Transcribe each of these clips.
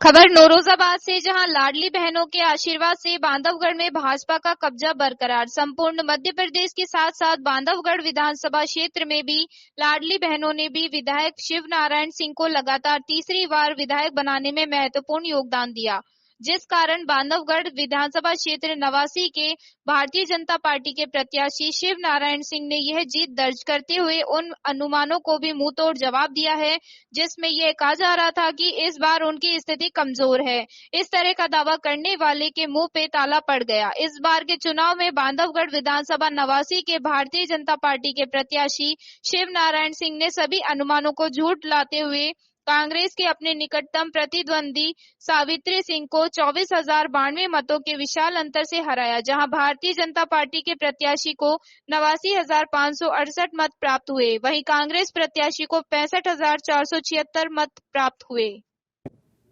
खबर नौरोजाबाद से, जहां लाडली बहनों के आशीर्वाद से बांधवगढ़ में भाजपा का कब्जा बरकरार। संपूर्ण मध्य प्रदेश के साथ साथ बांधवगढ़ विधानसभा क्षेत्र में भी लाडली बहनों ने भी विधायक शिव नारायण सिंह को लगातार तीसरी बार विधायक बनाने में महत्वपूर्ण योगदान दिया, जिस कारण बांधवगढ़ विधानसभा क्षेत्र नवासी के भारतीय जनता पार्टी के प्रत्याशी शिव नारायण सिंह ने यह जीत दर्ज करते हुए उन अनुमानों को भी मुंह तोड़ जवाब दिया है, जिसमें यह कहा जा रहा था कि इस बार उनकी स्थिति कमजोर है। इस तरह का दावा करने वाले के मुंह पे ताला पड़ गया। इस बार के चुनाव में बांधवगढ़ विधानसभा नवासी के भारतीय जनता पार्टी के प्रत्याशी शिव नारायण सिंह ने सभी अनुमानों को झूठ लाते हुए कांग्रेस के अपने निकटतम प्रतिद्वंदी सावित्री सिंह को 24,092 मतों के विशाल अंतर से हराया, जहां भारतीय जनता पार्टी के प्रत्याशी को 89,568 मत प्राप्त हुए। वहीं कांग्रेस प्रत्याशी को 65,476 मत प्राप्त हुए।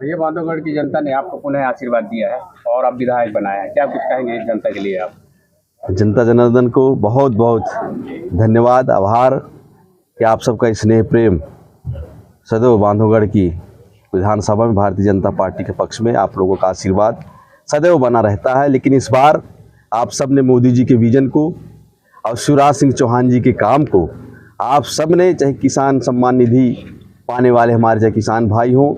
भैया, बांधवगढ़ की जनता ने आपको पुनः आशीर्वाद दिया है और आप विधायक बनाया है, क्या कुछ कहेंगे जनता के लिए आप? जनता जनार्दन को बहुत बहुत धन्यवाद, आभार कि आप सबका स्नेह प्रेम सदैव बांधवगढ़ की विधानसभा में भारतीय जनता पार्टी के पक्ष में आप लोगों का आशीर्वाद सदैव बना रहता है। लेकिन इस बार आप सब ने मोदी जी के विजन को और शिवराज सिंह चौहान जी के काम को आप सब ने, चाहे किसान सम्मान निधि पाने वाले हमारे चाहे किसान भाई हों,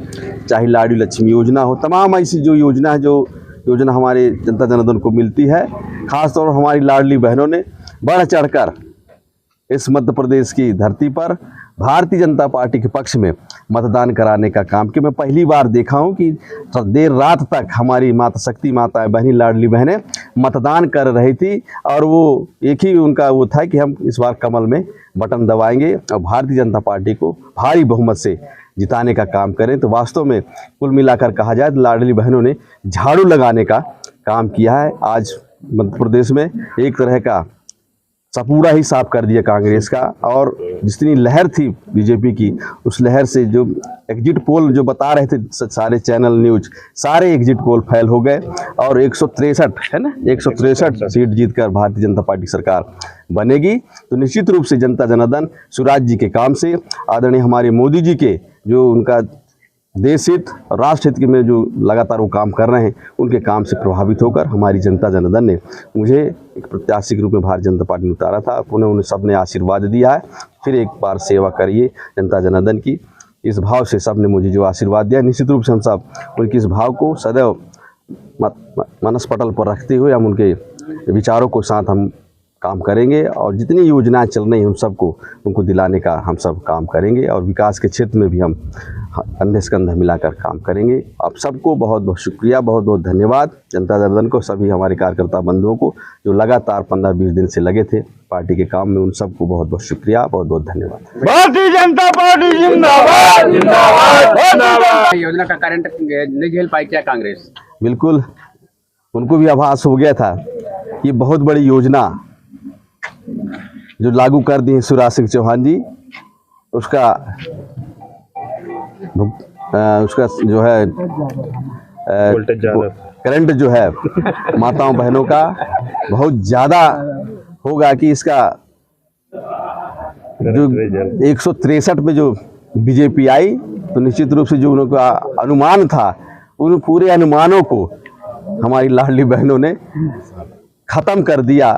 चाहे लाडली लक्ष्मी योजना हो, तमाम ऐसी जो योजना है, जो योजना हमारे जनता जनार्दन को मिलती है, खासतौर पर हमारी लाडली बहनों ने बढ़ चढ़कर इस मध्य प्रदेश की धरती पर भारतीय जनता पार्टी के पक्ष में मतदान कराने का काम कि मैं पहली बार देखा हूं कि देर रात तक हमारी माता शक्ति माताएं बहनी लाडली बहनें मतदान कर रही थी और वो एक ही उनका वो था कि हम इस बार कमल में बटन दबाएंगे और भारतीय जनता पार्टी को भारी बहुमत से जिताने का काम करें। तो वास्तव में कुल मिलाकर कहा जाए तो लाडली बहनों ने झाड़ू लगाने का काम किया है। आज मध्य प्रदेश में एक तरह का सपूड़ा ही साफ कर दिया कांग्रेस का, और जितनी लहर थी बीजेपी की, उस लहर से जो एग्जिट पोल जो बता रहे थे सारे चैनल न्यूज, सारे एग्जिट पोल फेल हो गए और 163 है ना, 163 सीट जीतकर भारतीय जनता पार्टी सरकार बनेगी। तो निश्चित रूप से जनता जनार्दन शिवराज जी के काम से, आदरणीय हमारे मोदी जी के जो उनका देश हित और राष्ट्र हित में जो लगातार वो काम कर रहे हैं, उनके काम से प्रभावित होकर हमारी जनता जनार्दन ने मुझे एक प्रत्याशी के रूप में भारतीय जनता पार्टी में उतारा था। उन्हें सबने आशीर्वाद दिया है, फिर एक बार सेवा करिए जनता जनार्दन की, इस भाव से सबने मुझे जो आशीर्वाद दिया, निश्चित रूप से हम सब उनके इस भाव को सदैव मनस पटल पर रखते हुए हम उनके विचारों को साथ हम काम करेंगे और जितनी योजनाएं चल रही हैं उन सबको उनको दिलाने का हम सब काम करेंगे और विकास के क्षेत्र में भी हम कंधे से कंधा मिलाकर काम करेंगे। आप सबको बहुत बहुत शुक्रिया, बहुत बहुत धन्यवाद। जनता जनार्दन को, सभी हमारे कार्यकर्ता बंधुओं को जो लगातार 15-20 दिन से लगे थे पार्टी के काम में, उन सबको बहुत बहुत शुक्रिया, बहुत बहुत धन्यवाद। भारतीय जनता पार्टी जिंदाबाद, जिंदाबाद। योजना का करंट नहीं झेल पाई क्या कांग्रेस? बिल्कुल, उनको भी आभास हो गया था। ये बहुत बड़ी योजना जो लागू कर दी है शिवराज सिंह चौहान जी, उसका जो है करंट जो है माताओं बहनों का बहुत ज़्यादा होगा कि इसका जो 163 में जो बीजेपी आई, तो निश्चित रूप से जो उनका अनुमान था, उन पूरे अनुमानों को हमारी लाडली बहनों ने खत्म कर दिया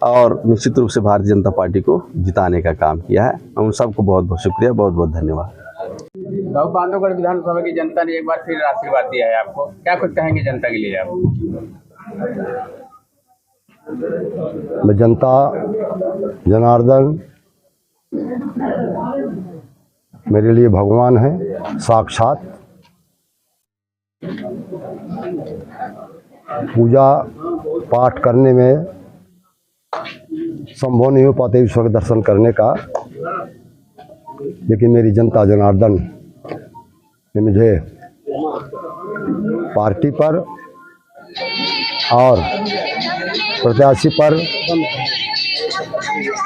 और निश्चित रूप से भारतीय जनता पार्टी को जिताने का काम किया है। उन सबको बहुत बहुत शुक्रिया, बहुत बहुत धन्यवाद। बांधवगढ़ विधानसभा की जनता ने एक बार फिर आशीर्वाद दिया है आपको, क्या कुछ कहेंगे जनता के लिए आप? मैं जनता जनार्दन मेरे लिए भगवान है साक्षात। पूजा पाठ करने में संभव नहीं हो पाते ईश्वर के दर्शन करने का, लेकिन मेरी जनता जनार्दन ने मुझे पार्टी पर और प्रत्याशी पर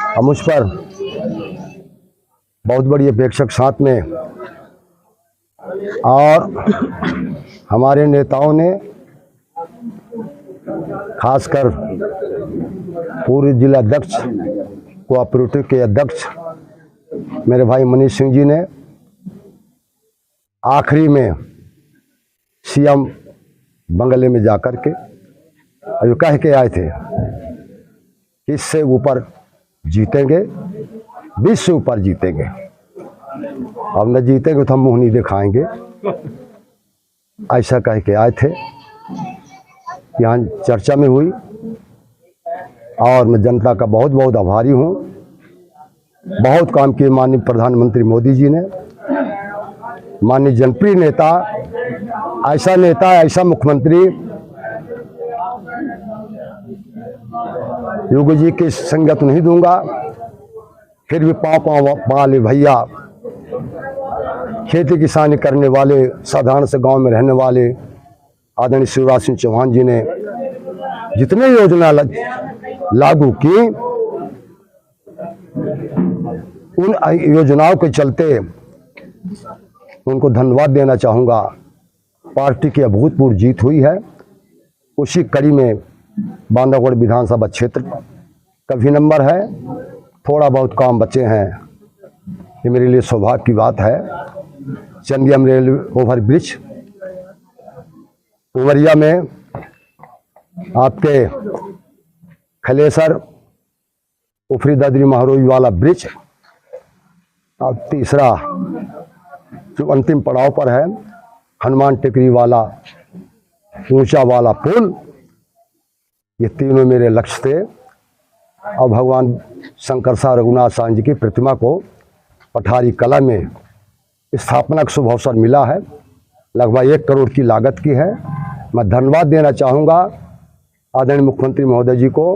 और मुझ पर बहुत बड़ी अपेक्षा के साथ में, और हमारे नेताओं ने खासकर पूर्व जिला अध्यक्ष कोऑपरेटिव के अध्यक्ष मेरे भाई मनीष सिंह जी ने आखिरी में सीएम बंगले में जाकर के और ये कह के आए थे कि इससे ऊपर जीतेंगे, 20 से ऊपर जीतेंगे। अब न जीतेंगे तो हम मुंह नहीं दिखाएंगे, ऐसा कह के आए थे। यहाँ चर्चा में हुई और मैं जनता का बहुत बहुत आभारी हूँ। बहुत काम किए माननीय प्रधानमंत्री मोदी जी ने, माननीय जनप्रिय नेता, ऐसा मुख्यमंत्री योगी जी की संगत नहीं दूंगा। फिर भी पाँव वाले भैया, खेती किसानी करने वाले, साधारण से गांव में रहने वाले आदरणीय शिवराज सिंह चौहान जी ने जितने योजना लागू की, उन योजनाओं के चलते उनको धन्यवाद देना चाहूँगा। पार्टी की अभूतपूर्व जीत हुई है। उसी कड़ी में बांधवगढ़ विधानसभा क्षेत्र का भी नंबर है। थोड़ा बहुत काम बचे हैं, ये मेरे लिए सौभाग्य की बात है। चंदियम रेलवे ओवर ब्रिज, उमरिया में आपके खलेसर उफरी ददरी महरोई वाला ब्रिज, और तीसरा जो अंतिम पड़ाव पर है हनुमान टेकरी वाला ऊंचा वाला पुल। ये तीनों मेरे लक्ष्य थे। और भगवान शंकर साह रघुनाथ साहब जी की प्रतिमा को पठारी कला में स्थापना का शुभ अवसर मिला है। लगभग 1 करोड़ की लागत की है। मैं धन्यवाद देना चाहूँगा आदरणीय मुख्यमंत्री महोदय जी को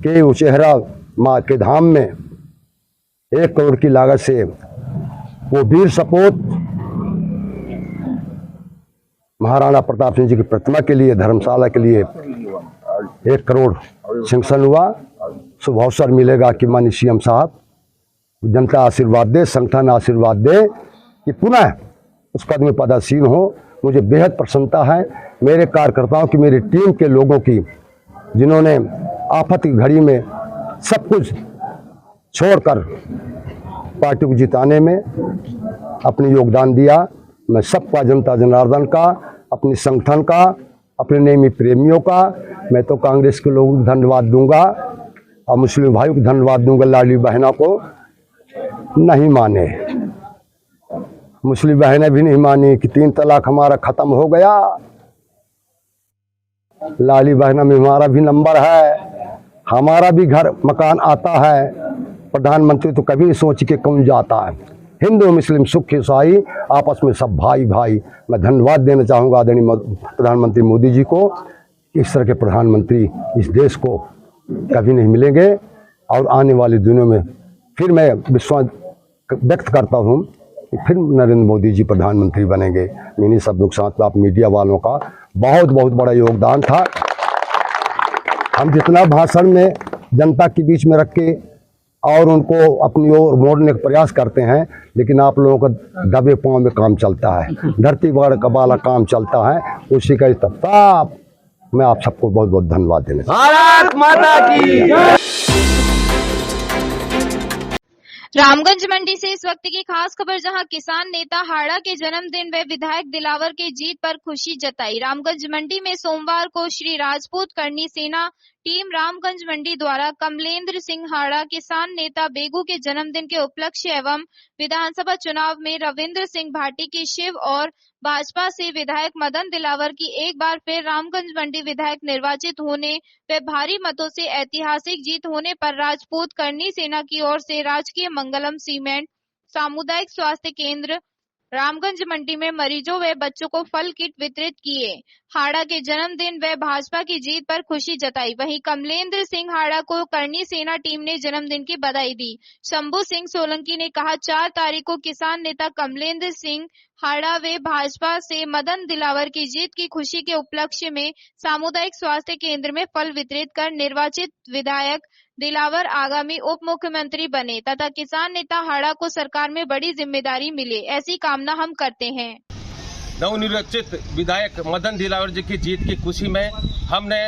कि उचेहरा माँ के धाम में 1 करोड़ की लागत से वो वीर सपूत महाराणा प्रताप सिंह जी की प्रतिमा के लिए, धर्मशाला के लिए 1 करोड़ सैंक्शन हुआ। शुभ अवसर मिलेगा कि माननीय सीएम साहब, जनता आशीर्वाद दे, संगठन आशीर्वाद दे कि पुनः उस पद में पदासीन हो। मुझे बेहद प्रसन्नता है मेरे कार्यकर्ताओं की, मेरी टीम के लोगों की, जिन्होंने आफत की घड़ी में सब कुछ छोड़कर पार्टी को जिताने में अपनी योगदान दिया। मैं सबका, जनता जनार्दन का, अपने संगठन का, अपने नेमी प्रेमियों का, मैं तो कांग्रेस के लोगों को धन्यवाद दूंगा और मुस्लिम भाइयों को धन्यवाद दूंगा। लाडली बहनों को नहीं माने, मुस्लिम बहनें भी नहीं मानी कि 3 तलाक हमारा खत्म हो गया। लाडली बहना में हमारा भी नंबर है, हमारा भी घर मकान आता है। प्रधानमंत्री तो कभी नहीं सोच के कौन जाता है। हिंदू मुस्लिम सुख ईसाई आपस में सब भाई भाई। मैं धन्यवाद देना चाहूँगा आदरणीय प्रधानमंत्री मोदी जी को। इस तरह के प्रधानमंत्री इस देश को कभी नहीं मिलेंगे और आने वाले दिनों में फिर मैं विश्वास व्यक्त करता हूँ कि फिर नरेंद्र मोदी जी प्रधानमंत्री बनेंगे। इन्हीं शब्दों के साथ आप मीडिया वालों का बहुत बहुत बड़ा योगदान था। हम जितना भाषण में जनता के बीच में रख के और उनको अपनी ओर मोड़ने का प्रयास करते हैं, लेकिन आप लोगों का दबे पाँव में काम चलता है, धरती बड़ कबाला काम चलता है। उसी का इस्तेमाल मैं आप सबको बहुत बहुत धन्यवाद देना चाहूँगा। भारत माता की। रामगंज मंडी से इस वक्त की खास खबर, जहां किसान नेता हाड़ा के जन्मदिन व विधायक दिलावर के जीत पर खुशी जताई। रामगंज मंडी में सोमवार को श्री राजपूत करनी सेना टीम रामगंज मंडी द्वारा कमलेंद्र सिंह हाड़ा किसान नेता बेगू के जन्मदिन के उपलक्ष्य एवं विधानसभा चुनाव में रविंद्र सिंह भाटी की शिव और भाजपा से विधायक मदन दिलावर की एक बार फिर रामगंज मंडी विधायक निर्वाचित होने व भारी मतों से ऐतिहासिक जीत होने पर राजपूत करनी सेना की ओर से राजकीय मंगलम सीमेंट सामुदायिक स्वास्थ्य केंद्र रामगंज मंडी में मरीजों व बच्चों को फल किट वितरित किए। हाड़ा के जन्मदिन व भाजपा की जीत पर खुशी जताई। वहीं कमलेंद्र सिंह हाड़ा को करनी सेना टीम ने जन्मदिन की बधाई दी। शंभू सिंह सोलंकी ने कहा, 4 तारीख को किसान नेता कमलेंद्र सिंह हाड़ा व भाजपा से मदन दिलावर की जीत की खुशी के उपलक्ष्य में सामुदायिक स्वास्थ्य केंद्र में फल वितरित कर निर्वाचित विधायक दिलावर आगामी उप मुख्यमंत्री बने तथा किसान नेता हाड़ा को सरकार में बड़ी जिम्मेदारी मिले, ऐसी कामना हम करते हैं। नवनिर्वाचित विधायक मदन दिलावर जी की जीत की खुशी में हमने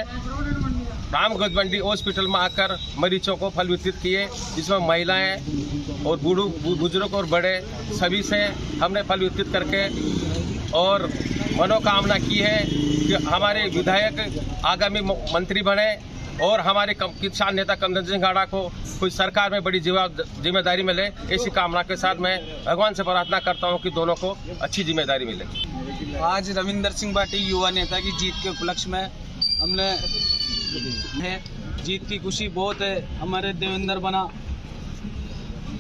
रामगंज मंडी हॉस्पिटल में आकर मरीजों को फल वितरित किए, जिसमें महिलाएं और बुजुर्ग और बड़े सभी से हमने फल वितरित करके और मनोकामना की है कि हमारे विधायक आगामी मंत्री बने और हमारे किसान नेता कमदन सिंह घाड़ा को कोई सरकार में बड़ी जिम्मेदारी मिले। ऐसी कामना के साथ मैं भगवान से प्रार्थना करता हूं कि दोनों को अच्छी जिम्मेदारी मिले। आज रविंदर सिंह भाटी युवा नेता की जीत के उपलक्ष्य में हमने जीत की खुशी बहुत है। हमारे देवेंद्र बना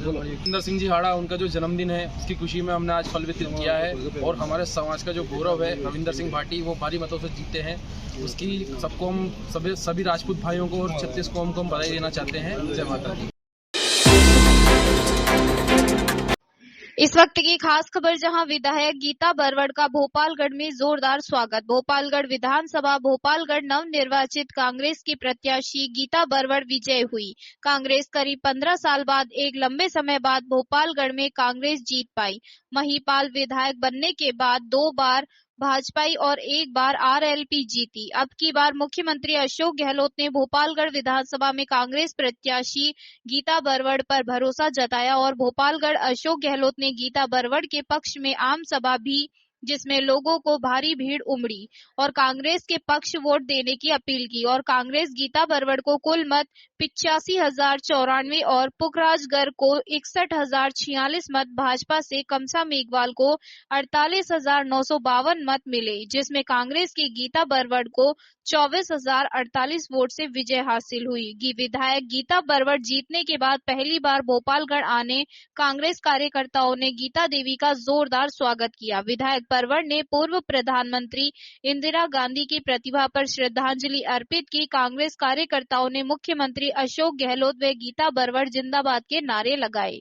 रविंदर सिंह जी हाड़ा, उनका जो जन्मदिन है उसकी खुशी में हमने आज फल वितरित किया है और हमारे समाज का जो गौरव है रविंदर सिंह भाटी वो भारी मतों से जीते हैं। उसकी सबको हम सभी राजपूत भाइयों को और 36 कौम को हम बधाई देना चाहते हैं। जय माता दी। इस वक्त की खास खबर, जहां विधायक गीता बरवड़ का भोपालगढ़ में जोरदार स्वागत। भोपालगढ़ विधानसभा भोपालगढ़ नवनिर्वाचित कांग्रेस की प्रत्याशी गीता बरवड़ विजय हुई। कांग्रेस करीब 15 साल बाद एक लंबे समय बाद भोपालगढ़ में कांग्रेस जीत पाई। महिपाल विधायक बनने के बाद 2 बार भाजपाई और 1 बार आरएलपी जीती। अब की बार मुख्यमंत्री अशोक गहलोत ने भोपालगढ़ विधानसभा में कांग्रेस प्रत्याशी गीता बरवड़ पर भरोसा जताया और भोपालगढ़ अशोक गहलोत ने गीता बरवड़ के पक्ष में आम सभा भी, जिसमें लोगों को भारी भीड़ उमड़ी और कांग्रेस के पक्ष वोट देने की अपील की। और कांग्रेस गीता बरवड़ को कुल मत 85,094 और पुखराजगढ़ को 61,046 मत, भाजपा से कमसा मेघवाल को 48,952 मत मिले, जिसमें कांग्रेस की गीता बरवड़ को 24,048 वोट से विजय हासिल हुई। विधायक गीता बरवड़ जीतने के बाद पहली बार भोपालगढ़ आने कांग्रेस कार्यकर्ताओं ने गीता देवी का जोरदार स्वागत किया। विधायक बरवड़ ने पूर्व प्रधानमंत्री इंदिरा गांधी की प्रतिभा पर श्रद्धांजलि अर्पित की। कांग्रेस कार्यकर्ताओं ने मुख्यमंत्री अशोक गहलोत व गीता बरवड़ जिंदाबाद के नारे लगाए।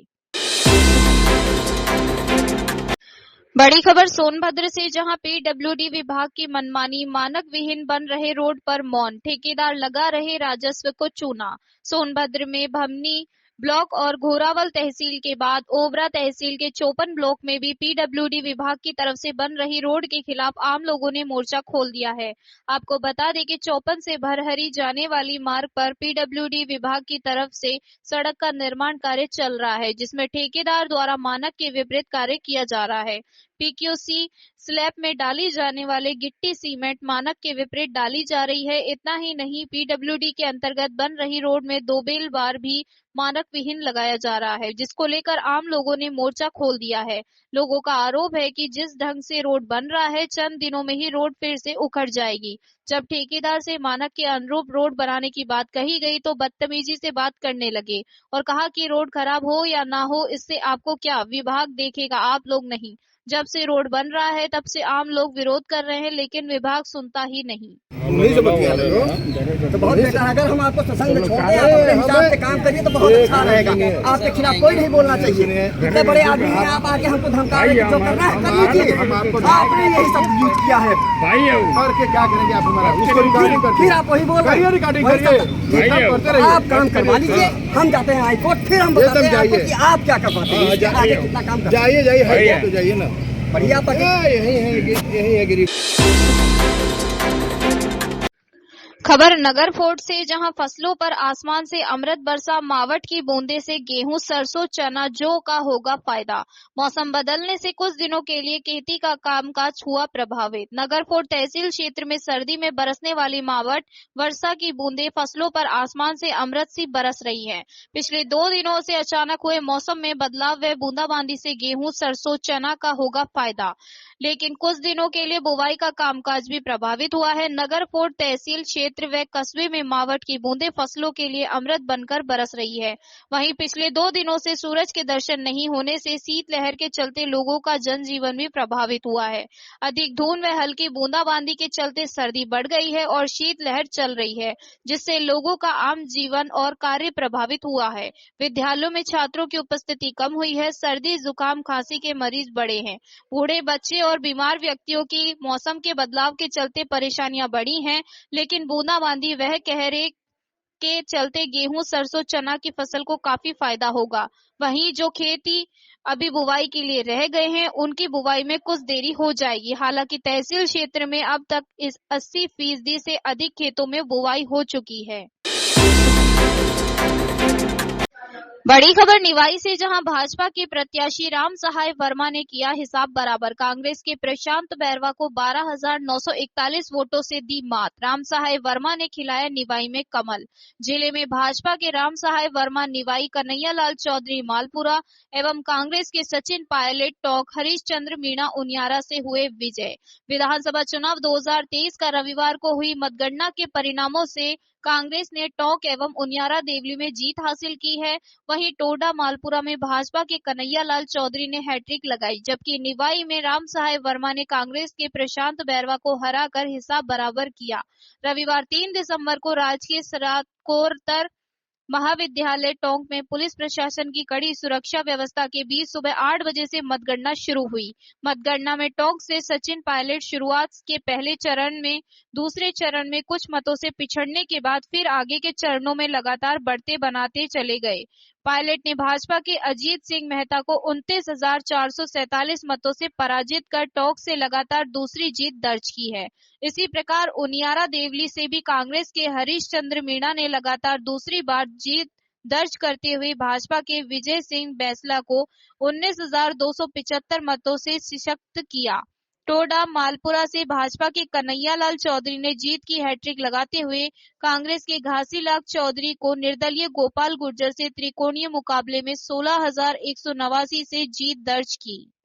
बड़ी खबर सोनभद्र से, जहां पीडब्ल्यूडी विभाग की मनमानी, मानक विहीन बन रहे रोड पर मौन, ठेकेदार लगा रहे राजस्व को चूना। सोनभद्र में भमनी ब्लॉक और घोरावल तहसील के बाद ओबरा तहसील के 54 ब्लॉक में भी पीडब्ल्यूडी विभाग की तरफ से बन रही रोड के खिलाफ आम लोगों ने मोर्चा खोल दिया है। आपको बता दें कि 54 से भरहरी जाने वाली मार्ग पर पीडब्ल्यूडी विभाग की तरफ से सड़क का निर्माण कार्य चल रहा है, जिसमें ठेकेदार द्वारा मानक के विपरीत कार्य किया जा रहा है। पीक्यूसी स्लैब में डाली जाने वाले गिट्टी सीमेंट मानक के विपरीत डाली जा रही है। इतना ही नहीं, पीडब्ल्यूडी के अंतर्गत बन रही रोड में 2 बेल बार भी मानक विहीन लगाया जा रहा है, जिसको लेकर आम लोगों ने मोर्चा खोल दिया है। लोगों का आरोप है कि जिस ढंग से रोड बन रहा है, चंद दिनों में ही रोड फिर से उखड़ जाएगी। जब ठेकेदार से मानक के अनुरूप रोड बनाने की बात कही गई तो बदतमीजी से बात करने लगे और कहा कि रोड खराब हो या ना हो, इससे आपको क्या, विभाग देखेगा, आप लोग नहीं। जब से रोड बन रहा है तब से आम लोग विरोध कर रहे हैं, लेकिन विभाग सुनता ही नहीं। तो बहुत बेकार, अगर हम आपको सत्संग में छोड़ दें, आप अपने हिसाब से काम करिए तो बहुत अच्छा रहेगा। आपके खिलाफ कोई नहीं बोलना चाहिए। इतने बड़े आदमी हैं, आप आके हमको धमका रहे हैं, जो करना है कर लीजिए। आपने यही सब यूज किया है भाई, करके क्या करेंगे आप हमारा, उसको रिकॉर्डिंग करके फिर आप वही बोल रहे हैं, रिकॉर्डिंग करिए, आप काम करवा लीजिए। हम जाते हैं हाईकोर्ट, फिर हम बताते हैं आपको कि आप क्या कर पाते हैं, आगे कितना काम कर। जाइए हाईकोर्ट तो जाइए ना, बढ़िया पर यही है गिरी। खबर नगर फोर्ट से, जहां फसलों पर आसमान से अमृत बरसा, मावठ की बूंदे से गेहूं, सरसों, चना, जौ का होगा फायदा। मौसम बदलने से कुछ दिनों के लिए खेती का कामकाज हुआ प्रभावित। नगर फोर्ट तहसील क्षेत्र में सर्दी में बरसने वाली मावठ वर्षा की बूंदे फसलों पर आसमान से अमृत सी बरस रही है। पिछले 2 दिनों से अचानक हुए मौसम में बदलाव व बूंदाबांदी से गेहूं, सरसों, चना का होगा फायदा, लेकिन कुछ दिनों के लिए बुवाई का कामकाज भी प्रभावित हुआ है। नगर फोर्ट तहसील क्षेत्र व कस्बे में मावठ की बूंदे फसलों के लिए अमृत बनकर बरस रही है। वहीं पिछले 2 दिनों से सूरज के दर्शन नहीं होने से शीतलहर के चलते लोगों का जनजीवन भी प्रभावित हुआ है। अधिक धूंध व हल्की बूंदाबांदी के चलते सर्दी बढ़ गई है और शीतलहर चल रही है, जिससे लोगों का आम जीवन और कार्य प्रभावित हुआ है। विद्यालयों में छात्रों की उपस्थिति कम हुई है। सर्दी, जुकाम, खांसी के मरीज बढ़े हैं। बूढ़े, बच्चे और बीमार व्यक्तियों की मौसम के बदलाव के चलते परेशानियां बढ़ी हैं, लेकिन बूंदाबांदी वह कहरे के चलते गेहूं, सरसों, चना की फसल को काफी फायदा होगा। वहीं जो खेती अभी बुवाई के लिए रह गए हैं, उनकी बुवाई में कुछ देरी हो जाएगी। हालांकि तहसील क्षेत्र में अब तक इस 80% से अधिक खेतों में बुवाई हो चुकी है। बड़ी खबर निवाई से, जहां भाजपा के प्रत्याशी राम सहाय वर्मा ने किया हिसाब बराबर। कांग्रेस के प्रशांत बैरवा को 12,941 वोटों से दी मात। राम सहाय वर्मा ने खिलाया निवाई में कमल। जिले में भाजपा के राम सहाय वर्मा निवाई, कन्हैया लाल चौधरी मालपुरा एवं कांग्रेस के सचिन पायलट टोंक, हरीश चंद्र मीणा उनियारा से हुए विजय। विधानसभा चुनाव 2023 का रविवार को हुई मतगणना के परिणामों से कांग्रेस ने टोंक एवं उनियारा देवली में जीत हासिल की है। वहीं टोडा मालपुरा में भाजपा के कन्हैया लाल चौधरी ने हैट्रिक लगाई, जबकि निवाई में राम सहाय वर्मा ने कांग्रेस के प्रशांत बैरवा को हराकर हिसाब बराबर किया। रविवार 3 दिसंबर को राजकीय स्नातकोत्तर महाविद्यालय टोंक में पुलिस प्रशासन की कड़ी सुरक्षा व्यवस्था के बीच सुबह 8 बजे से मतगणना शुरू हुई। मतगणना में टोंक से सचिन पायलट शुरुआत के पहले चरण में, दूसरे चरण में कुछ मतों से पिछड़ने के बाद फिर आगे के चरणों में लगातार बढ़ते बनाते चले गए। पायलट ने भाजपा के अजीत सिंह मेहता को 29,447 मतों से पराजित कर टोंक से लगातार दूसरी जीत दर्ज की है। इसी प्रकार उनियारा देवली से भी कांग्रेस के हरीश चंद्र मीणा ने लगातार दूसरी बार जीत दर्ज करते हुए भाजपा के विजय सिंह बैसला को 19,275 मतों से सशक्त किया। टोडा मालपुरा से भाजपा के कन्हैया लाल चौधरी ने जीत की हैट्रिक लगाते हुए कांग्रेस के घासीलाल चौधरी को निर्दलीय गोपाल गुर्जर से त्रिकोणीय मुकाबले में 16,189 से जीत दर्ज की।